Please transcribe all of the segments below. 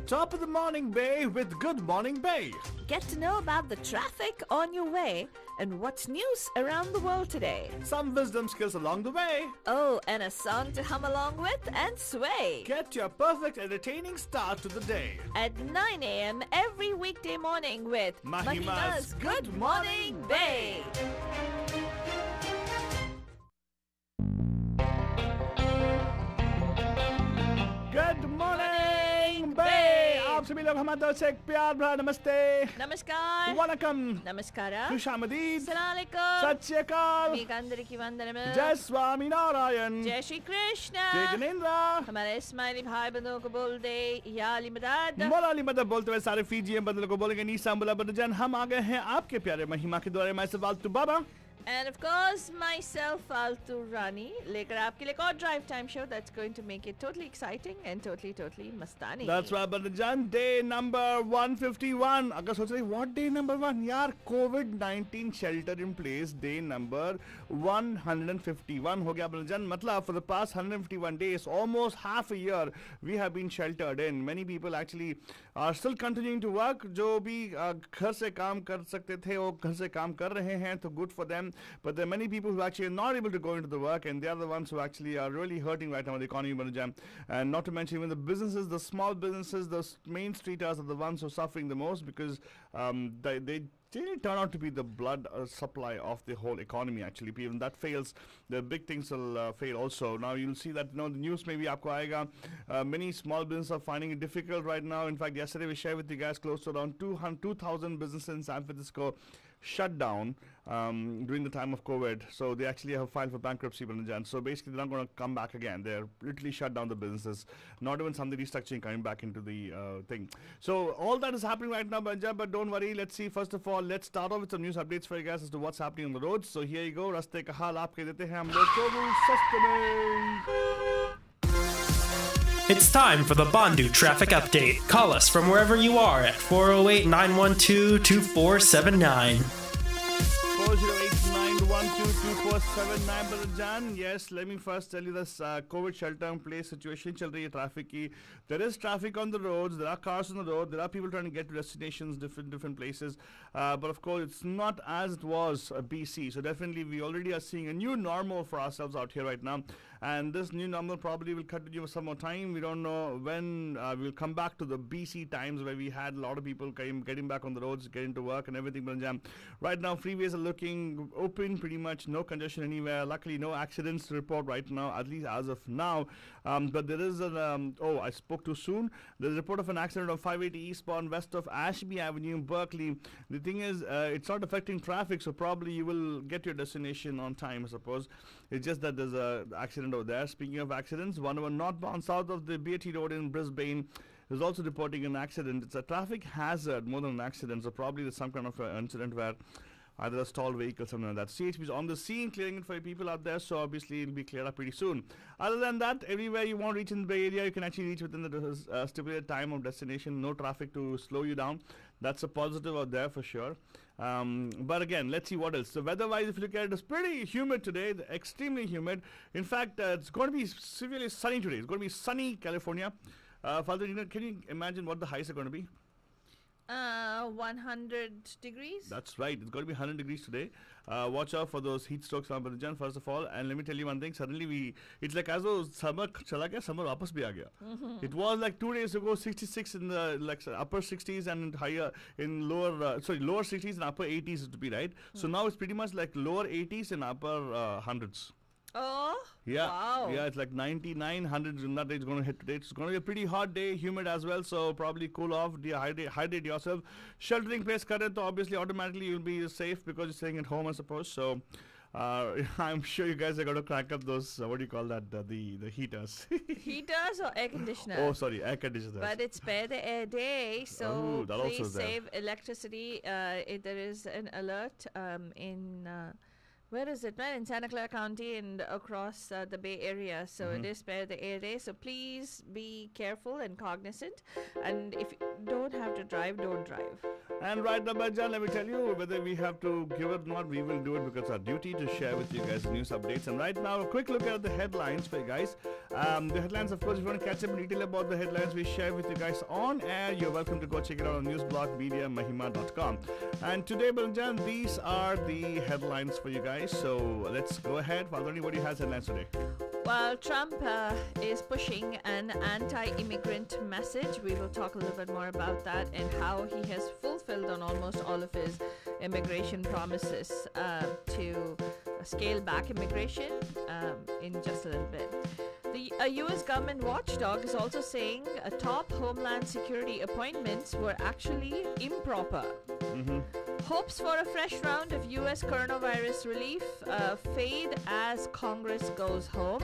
Top of the morning, Bay, with Good Morning Bay. Get to know about the traffic on your way and what's news around the world today. Some wisdom skills along the way. Oh, and a song to hum along with and sway. Get your perfect entertaining start to the day. At 9 a.m. every weekday morning with Mahima's Good Morning Bay. Good morning, Bay. आप सभी लोग हमारे तरफ से एक प्यार भरा नमस्ते, Namaskar. वनकम, Namaskara. खुशामदीद, Assalamualaikum. सत श्री अकाल, మీకు అందరికీ వందనములు. जय स्वामी नारायण, जय श्री कृष्ण. जय जनेन्द्र, हमारे इस्माइली भाई बंधुओं को बोल दे याली मदद. मोलाली मदद बोलते हुए सारे फीजी बंदरों को बोलेंगे नीसा बुला बदजन। हम आ गए हैं आपके प्यारे महिमा के द्वारे। मैं सवाल तू बाबा And of course, myself, Altu Rani, लेकर आपके लिए एक और drive time show that's going to make it totally exciting and totally mastani. That's right, बदजन। Day number 151। अगर सोच रहे what day number 1 यार, COVID-19 shelter in place day number 151 हो गया बदजन। मतलब for the past 151 days, almost half a year, we have been sheltered in. Many people actually are still continuing to work. जो भी घर से काम कर सकते थे वो घर से काम कर रहे हैं, तो good for them. But there are many people who actually are not able to go into the work, and they are the ones who actually are really hurting right now with the economy, Banajam. And not to mention even the businesses, the small businesses, the main streeters are the ones who are suffering the most because they really turn out to be the blood supply of the whole economy. Actually, even that fails, the big things will fail also. Now you'll see that the news maybe aapko aayega. Many small businesses are finding it difficult right now. In fact, yesterday we shared with you guys close to around 2,000 businesses in San Francisco shut down during the time of COVID. So they actually have filed for bankruptcy, Banajan. So basically they're not going to come back again. They're literally shut down the businesses. Not even some of the restructuring coming back into the thing. So all that is happening right now, Banajan, but don't worry. Let's see. First of all, let's start off with some news updates for you guys as to what's happening on the roads. So here you go. Raste ka haal aapke dete hain hum log total sustenance. It's time for the Bandu Traffic Update. Call us from wherever you are at 408-912-2479. 408-912-2479, Brother Jan. Yes, let me first tell you this COVID shelter in place situation chal rahi hai traffic ki. There is traffic on the roads, there are cars on the road, there are people trying to get to destinations, different places. But of course, it's not as it was BC. So definitely we already are seeing a new normal for ourselves out here right now. And this new normal probably will continue for some more time. We don't know when we'll come back to the BC times where we had a lot of people getting back on the roads, getting to work and everything. Right now, freeways are looking open pretty much, no congestion anywhere. Luckily, no accidents to report right now, at least as of now. But there is an, I spoke too soon. There's a report of an accident on 580 eastbound west of Ashby Avenue in Berkeley. The thing is, it's not affecting traffic, so probably you will get to your destination on time, I suppose. It's just that there's an accident over there. Speaking of accidents, one northbound south of the BAT road in Brisbane is also reporting an accident. It's a traffic hazard more than an accident, so probably there's some kind of incident where either a stalled vehicle or something like that. CHP is on the scene clearing it for people out there, so obviously it'll be cleared up pretty soon. Other than that, everywhere you want to reach in the Bay Area, you can actually reach within the stipulated time of destination. No traffic to slow you down. That's a positive out there for sure. But again, let's see what else. So weather-wise, if you look at it, it's pretty humid today, extremely humid. In fact, it's going to be severely sunny today. It's going to be sunny, California. Father, can you imagine what the highs are going to be? 100 degrees. That's right. It's going to be 100 degrees today. Watch out for those heat strokes, Jan, first of all. And let me tell you one thing. Suddenly it's like as though summer chala gaya, summer wapas bhi aa gaya. It was like 2 days ago, 66 in the upper 60s and higher in lower 60s and upper 80s to be right. So now it's pretty much like lower 80s and upper hundreds. Oh, yeah. Wow. Yeah, it's like 99, 100 in that day. It's going to hit today. It's going to be a pretty hot day, humid as well. So probably cool off, hydrate yourself. Sheltering place kare, so obviously automatically you'll be safe because you're staying at home, I suppose. So I'm sure you guys are going to crank up those, what do you call that, the heaters. Heaters or air conditioner? Oh, sorry, air conditioners. But it's Spare the Air Day, so that also please is there. save electricity. There is an alert in... where is it, man? In Santa Clara County and across the Bay Area. So it is Spare the Air Day. So please be careful and cognizant. And if you don't have to drive, don't drive. And right now, Bajan, let me tell you whether we have to give it or not, we will do it because it's our duty to share with you guys news updates. And right now, a quick look at the headlines for you guys. The headlines, of course, if you want to catch up in detail about the headlines we share with you guys on air, you're welcome to go check it out on newsblogmediamahima.com. And today, Bajan, these are the headlines for you guys. So let's go ahead. Valdoni, what do you have headlines today? Well, Trump is pushing an anti-immigrant message. We will talk a little bit more about that and how he has fulfilled on almost all of his immigration promises to scale back immigration in just a little bit. A U.S. government watchdog is also saying top Homeland Security appointments were actually improper. Hopes for a fresh round of U.S. coronavirus relief fade as Congress goes home.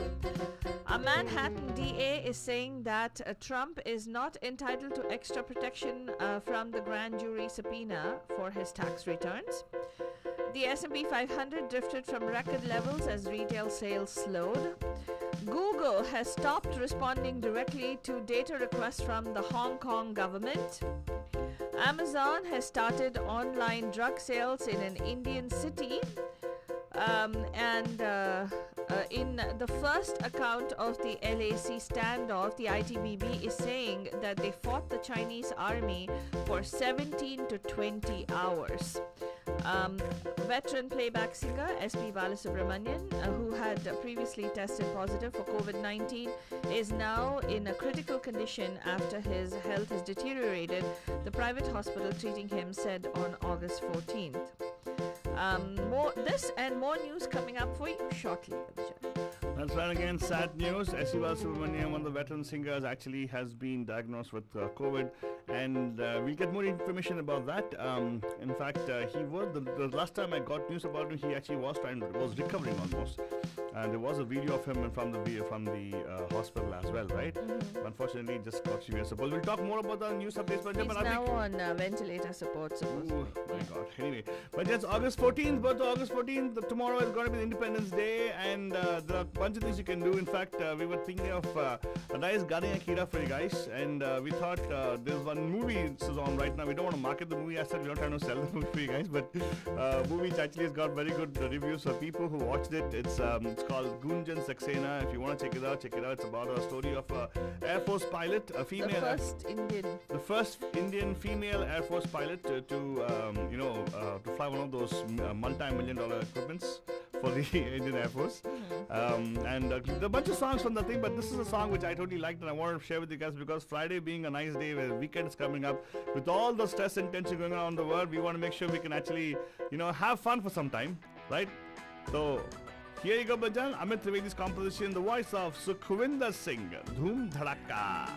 A Manhattan DA is saying that Trump is not entitled to extra protection from the grand jury subpoena for his tax returns. The S&P 500 drifted from record levels as retail sales slowed. Google has stopped responding directly to data requests from the Hong Kong government. Amazon has started online drug sales in an Indian city. In the first account of the LAC standoff, the ITBB is saying that they fought the Chinese army for 17 to 20 hours. Veteran playback singer S.P. Balasubramanian, who had previously tested positive for COVID-19, is now in a critical condition after his health has deteriorated, the private hospital treating him said on August 14th. This and more news coming up for you shortly. That's right, again, sad news. S.P. Balasubramanian, one of the veteran singers, actually has been diagnosed with COVID, and we'll get more information about that. In fact, he was the last time I got news about him, he actually was recovering almost, and there was a video of him from the hospital as well, right? Unfortunately, just got severe support. We'll talk more about the news updates. He's now on ventilator support. Oh my God! Anyway, but just August 14th, birth of August 14th. Tomorrow is going to be the Independence Day, and there are a bunch of things you can do. In fact, we were thinking of a nice Gane Akira for you guys, and we thought there's one movie that's on right now. We don't want to market the movie as such. We're not trying to sell the movie for you guys, but movie which actually has got very good reviews for people who watched it. It's called Gunjan Saxena. If you want to check it out, check it out. It's about a story of Air Force pilot, a female. The first Indian female Air Force pilot to fly one of those multi-million-dollar equipments for the Indian Air Force. And there are a bunch of songs from the thing, but this is a song which I totally liked and I wanted to share with you guys because Friday being a nice day where the weekend is coming up, with all the stress and tension going on around the world, we want to make sure we can actually, have fun for some time, right? So here you go, Bajan. Amit Trivedi's composition, the voice of Sukhwinder Singh, Dhoom Dhadaka.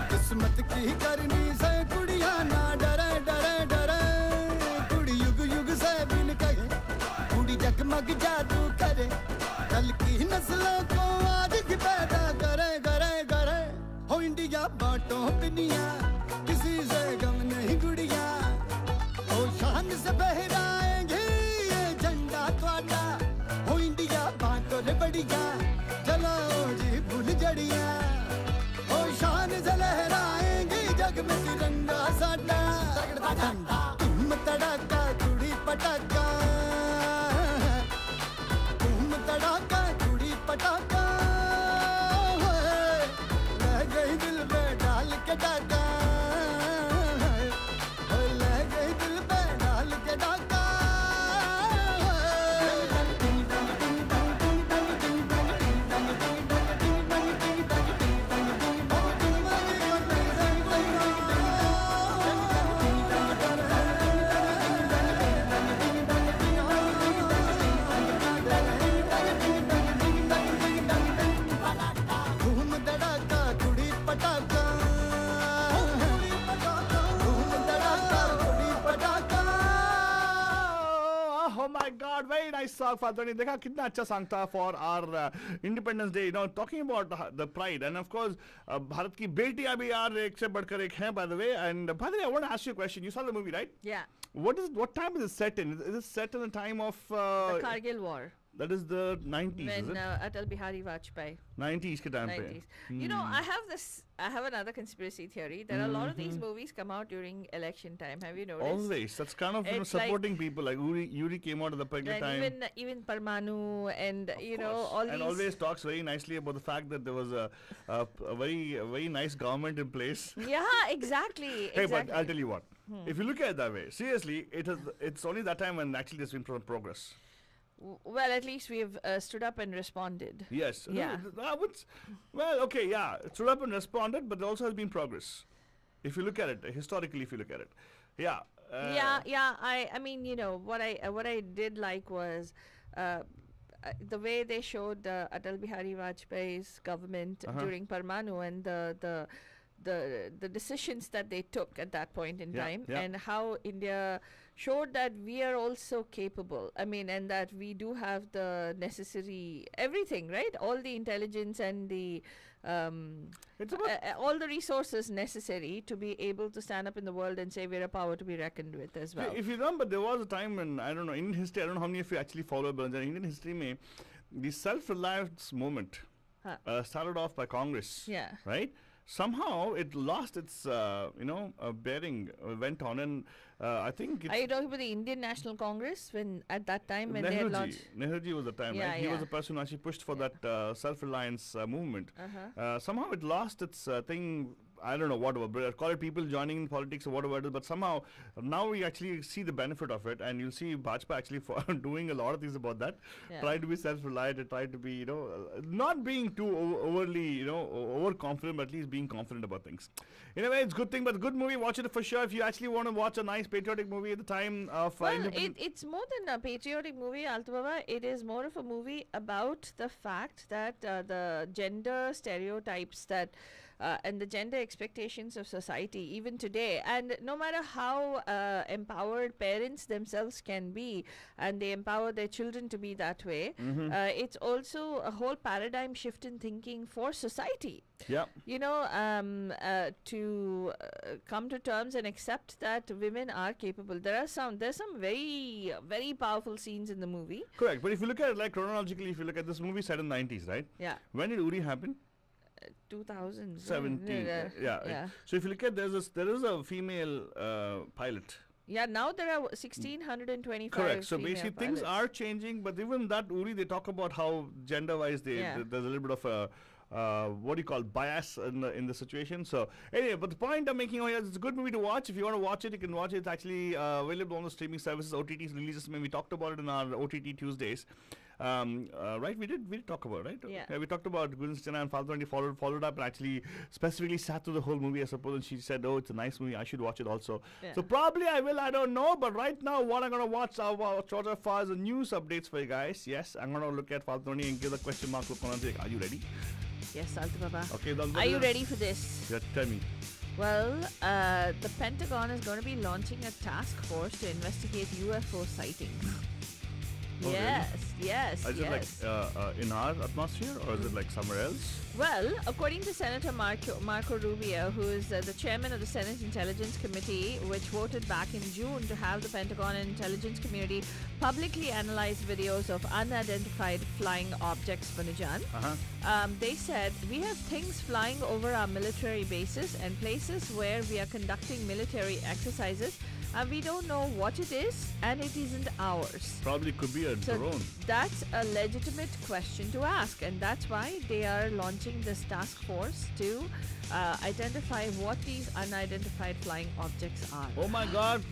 किस्मत की करनी से कुड़िया ना डरे डरे डरे कुड़ी युग युग से बिन कहे कुड़ी जगमग जादू करे कल की नस्लों को आज की पैदा करे करे करे हो इंडिया बांटो दुनिया किसी से गम नहीं गुड़िया हो शान से फहराएंगे ये झंडा त्वाड़ा हो इंडिया बांटो रे बढ़िया जलाओ जी भूल जड़िया शान से लहराएंगे जग में तिरंगा साडा झंडा तुम nice song, Fatani. Dekha kitna acha song tha for our Independence Day. You know, talking about the pride, and of course, Bharat ki betiyan bhi yaar ek se badhkar ek hai, by the way. And by the way, I want to ask you a question. You saw the movie, right? Yeah. What time is it set in? Is it set in the time of The Kargil War. that is the 90s, is When it? Atal Bihari Vajpayee. 90s ke time pe. 90s. You know, I have another conspiracy theory. There are a lot of these movies come out during election time. Have you noticed? Always. That's kind of It's like- supporting people. Like Yuri came out at the perfect And time. even Parmanu and you know course. all and these. always talks very nicely about the fact that there was a very nice government in place. Yeah, exactly. Hey, exactly. but I'll tell you what. If you look at it that way, seriously, it's only that time when actually there's been progress. Well, at least we have stood up and responded. Yes. Yeah. Well, okay, yeah. It stood up and responded, but there also has been progress. If you look at it, historically, if you look at it. Yeah. Yeah. I mean, you know, what I did like was the way they showed Atal Bihari Vajpayee's government during Parmanu and the decisions that they took at that point in time, and how India showed that we are also capable. I mean, and that we do have the necessary everything, right? All the intelligence and the It's about all the resources necessary to be able to stand up in the world and say we're a power to be reckoned with as well. If you remember, there was a time when, I don't know, in history, I don't know how many of you actually follow, but in Indian history, the self-reliance movement started off by Congress. Yeah. Right? Somehow it lost its, bearing, went on, and I think it's... Are you talking about the Indian National Congress when at that time when they had launched? Nehruji was the time, Yeah, right? He was yeah. the person who actually pushed for that self-reliance movement. Somehow it lost its thing. I don't know whatever, call it people joining in politics or whatever it is, but somehow now we actually see the benefit of it, and you'll see Bajpayee actually doing a lot of things about that. Yeah. Try to be self-reliant and try to be, not being too overly, overconfident, but at least being confident about things. In a way, it's a good thing, but a good movie. Watch it for sure. If you actually want to watch a nice patriotic movie at the time of Well, independence- it's more than a patriotic movie, Altavava. It is more of a movie about the fact that the gender stereotypes that and the gender expectations of society even today, and no matter how empowered parents themselves can be and they empower their children to be that way, it's also a whole paradigm shift in thinking for society. Yeah. To come to terms and accept that women are capable. There's some very, very powerful scenes in the movie. Correct. But if you look at it like chronologically, if you look at this movie set in the 90s, right? Yeah. When did Uri happen? 2000. 17. Yeah. So if you look at there is a female pilot. Yeah, now there are 1,625. Correct. So female basically things pilots. are changing, but even that Uri, they talk about how gender-wise there's a little bit of a what do you call bias in the situation. So anyway, but the point I'm making here is it's a good movie to watch. If you want to watch it, you can watch it. It's actually available on the streaming services, OTTs releases. We talked about it in our OTT Tuesdays. Right, we did talk about it, right? Yeah. We talked about Gulshan Chana and Faltani followed up and actually specifically sat through the whole movie, I suppose, and she said, oh, it's a nice movie, I should watch it also. Yeah. So probably I will, I don't know, but right now what I'm going to watch as far as the news updates for you guys. Yes, I'm going to look at Faltani and give the question mark look on and say, are you ready? Yes, Altavava. Okay, then Are you ready for this? Yeah, tell me. Well, the Pentagon is going to be launching a task force to investigate UFO sightings. Oh, really? Yes. Is it like in our atmosphere or is it like somewhere else? Well, according to Senator Marco Rubio, who is the chairman of the Senate Intelligence Committee, which voted back in June to have the Pentagon and intelligence community publicly analyze videos of unidentified flying objects, Manujan. They said, we have things flying over our military bases and places where we are conducting military exercises, and we don't know what it is, and it isn't ours. Probably could be a So drone. that's a legitimate question to ask, and that's why they are launching this task force to identify what these unidentified flying objects are. Oh my God!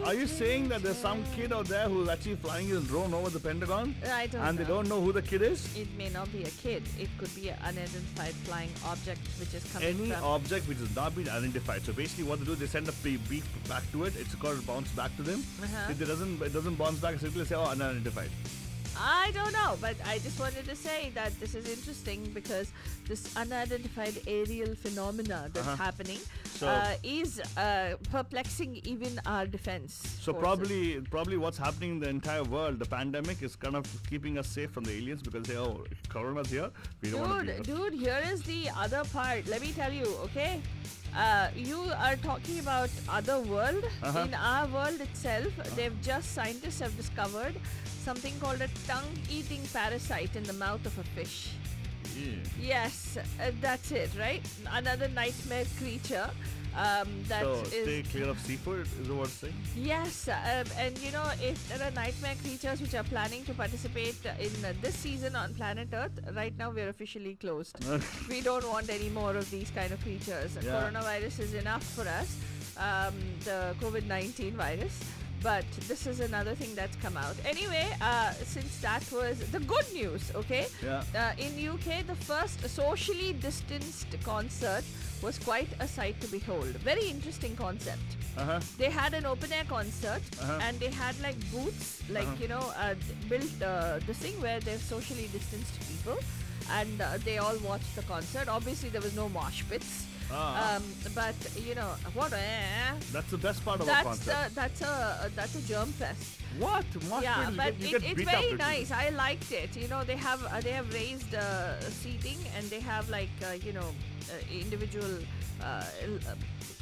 Are you saying that there's some kid out there who's actually flying his drone over the Pentagon? I don't and know. they don't know who the kid is? It may not be a kid. It could be an unidentified flying object which is coming Any from... object which has not been identified. So basically, what they do, they send a beep back to it. It's called bounce back to them. If it doesn't bounce back, simply say, oh, unidentified. I don't know, but I just wanted to say that this is interesting because this unidentified aerial phenomena that's happening is perplexing even our defense. So forces. probably what's happening in the entire world, the pandemic is kind of keeping us safe from the aliens because they corona's here. We don't want to be here. Dude, here is the other part. Let me tell you, okay? You are talking about other world. In our world itself, scientists have discovered something called a tongue-eating parasite in the mouth of a fish. Yeah. Yes, that's it, right? Another nightmare creature. So stay clear of seafood, is what it's saying? Yes, and you know, if there are nightmare creatures which are planning to participate in this season on planet Earth, right now we're officially closed. We don't want any more of these kind of creatures. Yeah. Coronavirus is enough for us, the COVID-19 virus. But this is another thing that's come out. Anyway, since that was the good news, okay? Yeah. In UK, the first socially distanced concert was quite a sight to behold. Very interesting concept. They had an open air concert and they had like booths, like built this thing where they've socially distanced people, and they all watched the concert. Obviously, there was no mosh pits. But you know what? That's the best part of a concert. That's a germ fest. What? Yeah, but you get it's beat up very literally. nice. I liked it. You know, they have raised seating, and they have like individual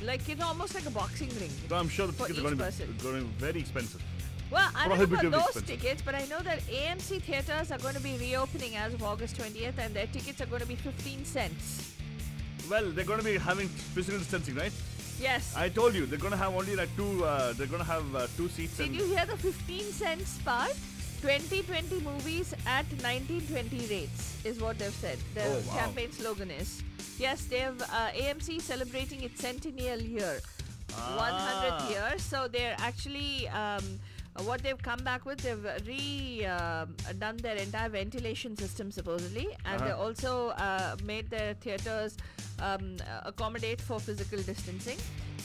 like it's almost like a boxing ring. So I'm sure the for tickets each are person. going to be very expensive. Well, I don't know about Prohibitively those expensive. tickets, but I know that AMC theaters are going to be reopening as of August 20th, and their tickets are going to be 15 cents. Well, they're going to be having physical distancing, right? Yes. I told you they're going to have only like two. They're going to have 2 seats. Did you hear the 15 cents part? 2020 movies at 1920 rates is what they've said. The Oh, wow. campaign slogan is. Yes, they've AMC celebrating its centennial year, 100th year. So they're actually what they've come back with. They've done their entire ventilation system supposedly, and they also made their theaters accommodate for physical distancing.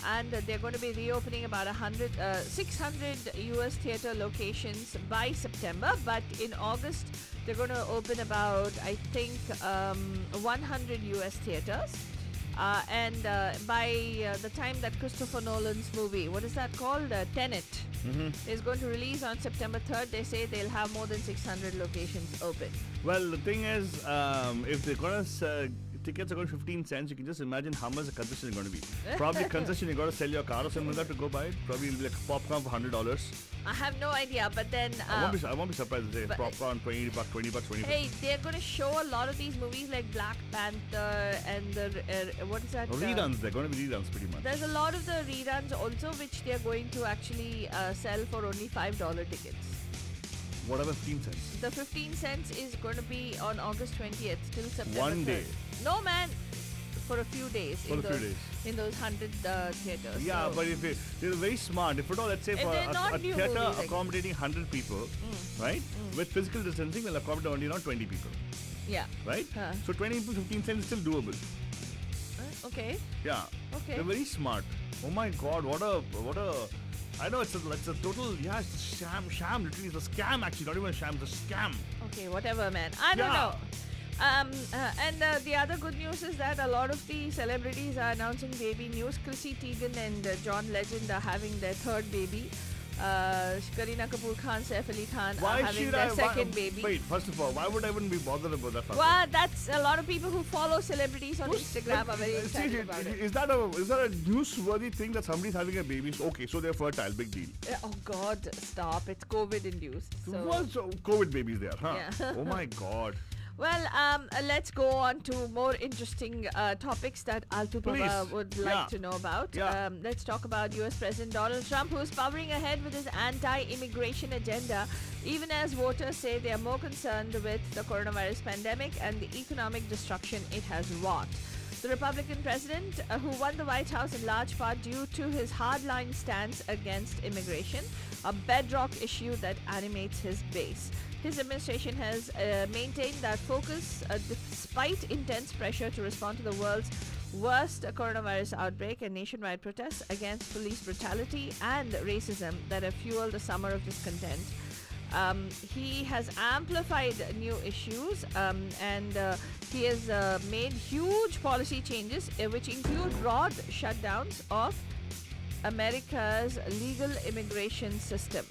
And they're going to be reopening about 600 US theater locations by September, but in August they're going to open about, I think, 100 US theaters. And by the time that Christopher Nolan's movie, what is that called? Tenet, is going to release on September 3rd, they say they'll have more than 600 locations open. Well, the thing is, if they're going to tickets are going 15 cents, you can just imagine how much the concession is going to be. Probably concession, you got to sell your car or something like that to go buy it. Probably it'll be like popcorn for $100. I have no idea, but then I won't be surprised if they popcorn $20, $20. Hey, they're going to show a lot of these movies like Black Panther and the what is that? Reruns, they're going to be reruns pretty much. There's a lot of the reruns also, which they're going to actually sell for only $5 tickets. Whatever 15 cents. The 15 cents is going to be on August 20th till September 3rd. One day. No, man. For a few days. For a few days. In those 100 theaters. Yeah, so but if they're very smart. If at all, let's say If for they're not a new theater movies, like- accommodating 100 people, right? With physical distancing, they'll accommodate only around 20 people, yeah. right? Huh. So 20 to 15 cents is still doable. Okay. Yeah. Okay. They're very smart. Oh my God, what a I know it's a total it's a sham literally it's a scam actually, not even a sham, it's a scam. Okay, whatever, man. I don't know. And the other good news is that a lot of the celebrities are announcing baby news. Chrissy Teigen and John Legend are having their third baby. Kareena Kapoor Khan, Saif Ali Khan are having their second baby. Wait, first of all, why would I even be bothered about that? Well, that's a lot of people who follow celebrities on Instagram are very See, excited about it. is that a newsworthy thing that somebody's having a baby? Okay, so they're fertile, big deal. Oh God, stop! It's COVID induced. So. What's COVID babies there, huh? Yeah. Oh my God. Well, let's go on to more interesting topics that Altu Pava Please. would like Yeah. to know about. Yeah. Let's talk about US President Donald Trump, who's powering ahead with his anti-immigration agenda, even as voters say they are more concerned with the coronavirus pandemic and the economic destruction it has wrought. The Republican president, who won the White House in large part due to his hardline stance against immigration, a bedrock issue that animates his base. His administration has maintained that focus despite intense pressure to respond to the world's worst coronavirus outbreak and nationwide protests against police brutality and racism that have fueled the summer of discontent. He has amplified new issues and he has made huge policy changes, which include broad shutdowns of America's legal immigration system,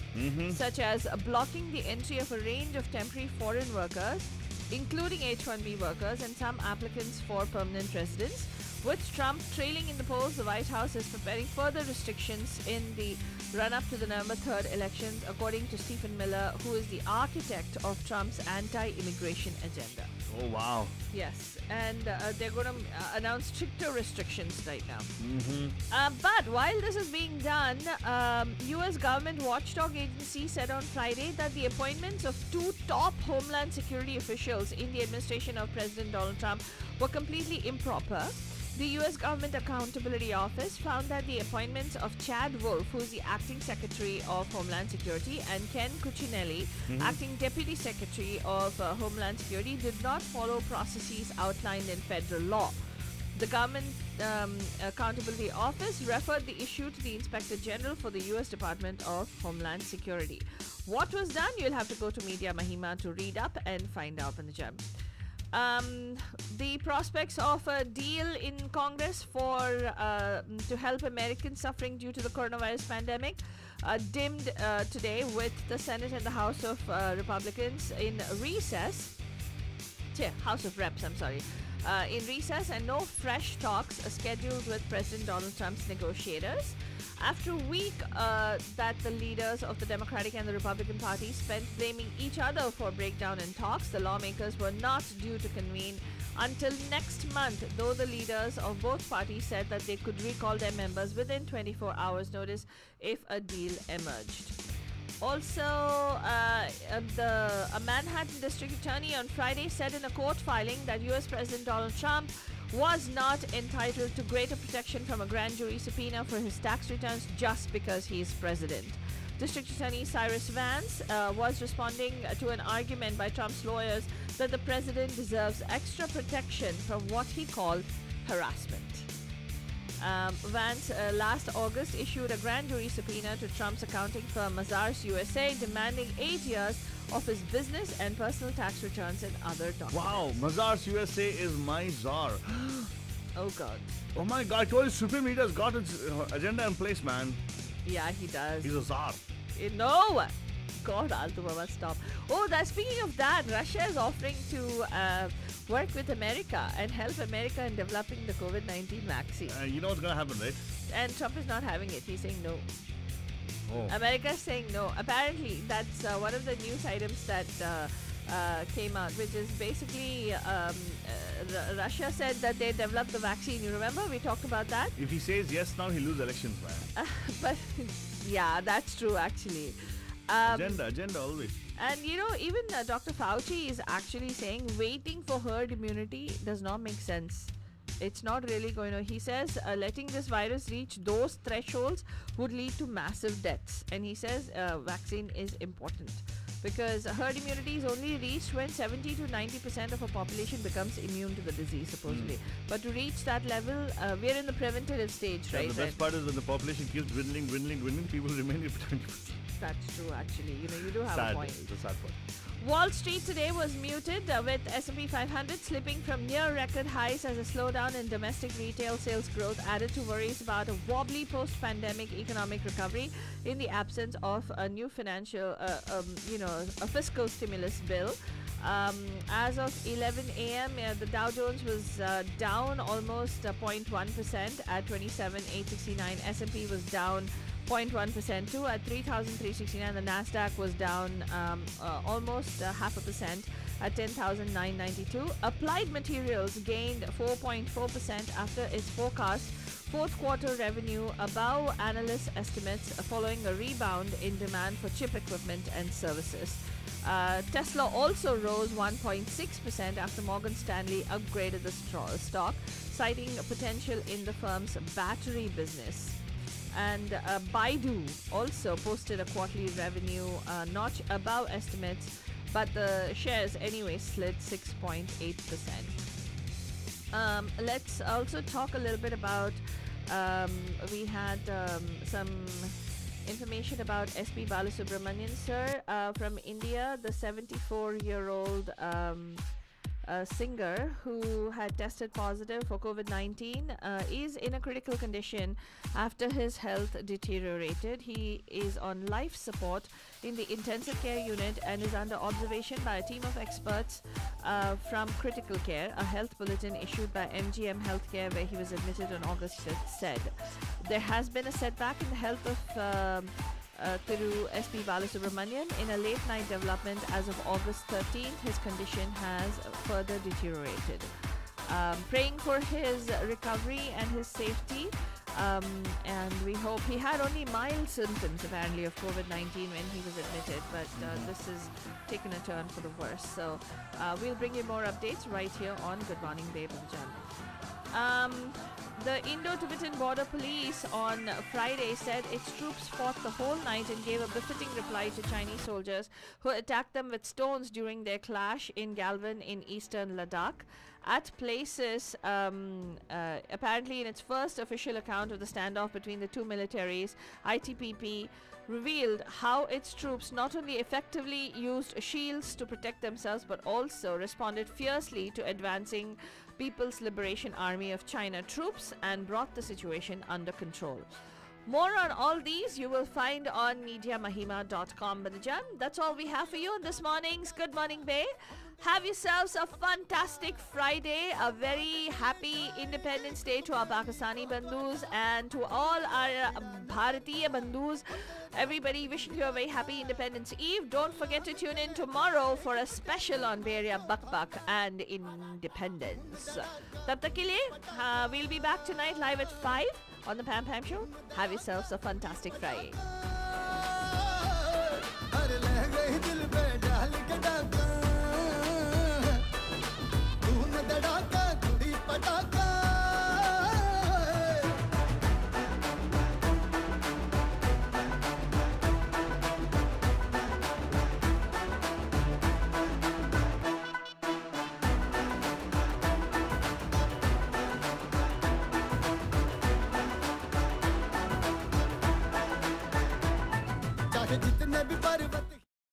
such as blocking the entry of a range of temporary foreign workers, including H-1B workers and some applicants for permanent residence. With Trump trailing in the polls, the White House is preparing further restrictions in the run-up to the November 3rd elections, according to Stephen Miller, who is the architect of Trump's anti-immigration agenda. Oh, wow. Yes, and they're going to announce stricter restrictions right now. But while this is being done, U.S. government watchdog agency said on Friday that the appointments of two top Homeland Security officials in the administration of President Donald Trump were completely improper. The U.S. Government Accountability Office found that the appointments of Chad Wolf, who is the acting secretary of Homeland Security, and Ken Cuccinelli, acting deputy secretary of Homeland Security, did not follow processes outlined in federal law. The Government Accountability Office referred the issue to the Inspector General for the U.S. Department of Homeland Security. What was done? You'll have to go to Media Mahima to read up and find out on the gem. The prospects of a deal in Congress for to help Americans suffering due to the coronavirus pandemic dimmed today, with the Senate and the House of Republicans in recess. House of Reps, I'm sorry. In recess, and no fresh talks scheduled with President Donald Trump's negotiators. After a week that the leaders of the Democratic and the Republican parties spent blaming each other for a breakdown in talks, the lawmakers were not due to convene until next month, though the leaders of both parties said that they could recall their members within 24 hours' notice if a deal emerged. Also, a Manhattan district attorney on Friday said in a court filing that U.S. President Donald Trump was not entitled to greater protection from a grand jury subpoena for his tax returns just because he is president. District Attorney Cyrus Vance was responding to an argument by Trump's lawyers that the president deserves extra protection from what he called harassment. Vance last August issued a grand jury subpoena to Trump's accounting firm Mazars USA, demanding 8 years of his business and personal tax returns and other documents. Wow, Mazars USA is my czar. Oh God. Oh my God, I told you Supreme Leader's got its agenda in place, man. Yeah, he does. He's a czar. No! God, Altu Baba, stop. Oh, speaking of that, Russia is offering to work with America and help America in developing the COVID-19 vaccine. You know what's going to happen, right? And Trump is not having it. He's saying no. Oh. America is saying no. Apparently, that's one of the news items that came out, which is basically Russia said that they developed the vaccine. You remember? We talked about that. If he says yes now, he loses elections, man. But yeah, that's true, actually. Agenda always. And even Dr. Fauci is actually saying waiting for herd immunity does not make sense. It's not really going to. He says letting this virus reach those thresholds would lead to massive deaths. And he says vaccine is important because herd immunity is only reached when 70 to 90% of a population becomes immune to the disease, supposedly. But to reach that level, we're in the preventative stage, right? The best part is when the population keeps dwindling, people remain at 20%. That's true, actually. You do have sad. a point. It's a sad point. Wall Street today was muted with S&P 500 slipping from near record highs as a slowdown in domestic retail sales growth added to worries about a wobbly post-pandemic economic recovery in the absence of a new financial, a fiscal stimulus bill. As of 11 a.m., the Dow Jones was down almost 0.1% at 27,869. S&P was down 0.1% too at 3,369. The Nasdaq was down almost 0.5% at 10,992. Applied Materials gained 4.4% after its forecast fourth quarter revenue above analyst estimates following a rebound in demand for chip equipment and services. Tesla also rose 1.6% after Morgan Stanley upgraded the stock, citing potential in the firm's battery business. And Baidu also posted a quarterly revenue notch above estimates, but the shares anyway slid 6.8%. Let's also talk a little bit about we had some information about SP Balasubramanian, sir, from India. The 74-year-old singer who had tested positive for COVID-19 is in a critical condition after his health deteriorated. He is on life support in the intensive care unit and is under observation by a team of experts from critical care. A health bulletin issued by MGM Healthcare, where he was admitted on August 5th, said there has been a setback in the health of Thiru SP Balasubramanian. In a late night development as of August 13th, his condition has further deteriorated. Praying for his recovery and his safety, and we hope. He had only mild symptoms apparently of COVID-19 when he was admitted, but this has taken a turn for the worse. So we'll bring you more updates right here on Good Morning Babe and Jan. The Indo-Tibetan Border Police on Friday said its troops fought the whole night and gave a befitting reply to Chinese soldiers who attacked them with stones during their clash in Galwan in eastern Ladakh. At places, apparently in its first official account of the standoff between the two militaries, ITPP revealed how its troops not only effectively used shields to protect themselves but also responded fiercely to advancing People's Liberation Army of China troops and brought the situation under control. More on all these you will find on MediaMahima.com. Banajan, that's all we have for you on this morning's Good Morning Bay. Have yourselves a fantastic Friday, a very happy Independence Day to our Pakistani bandhus and to all our Bharatiya bandhus. Everybody wishing you a very happy Independence Eve. Don't forget to tune in tomorrow for a special on Beria Buck and Independence. Tab tak ke liye, we'll be back tonight live at 5 on the Pam Pam Show. Have yourselves a fantastic Friday.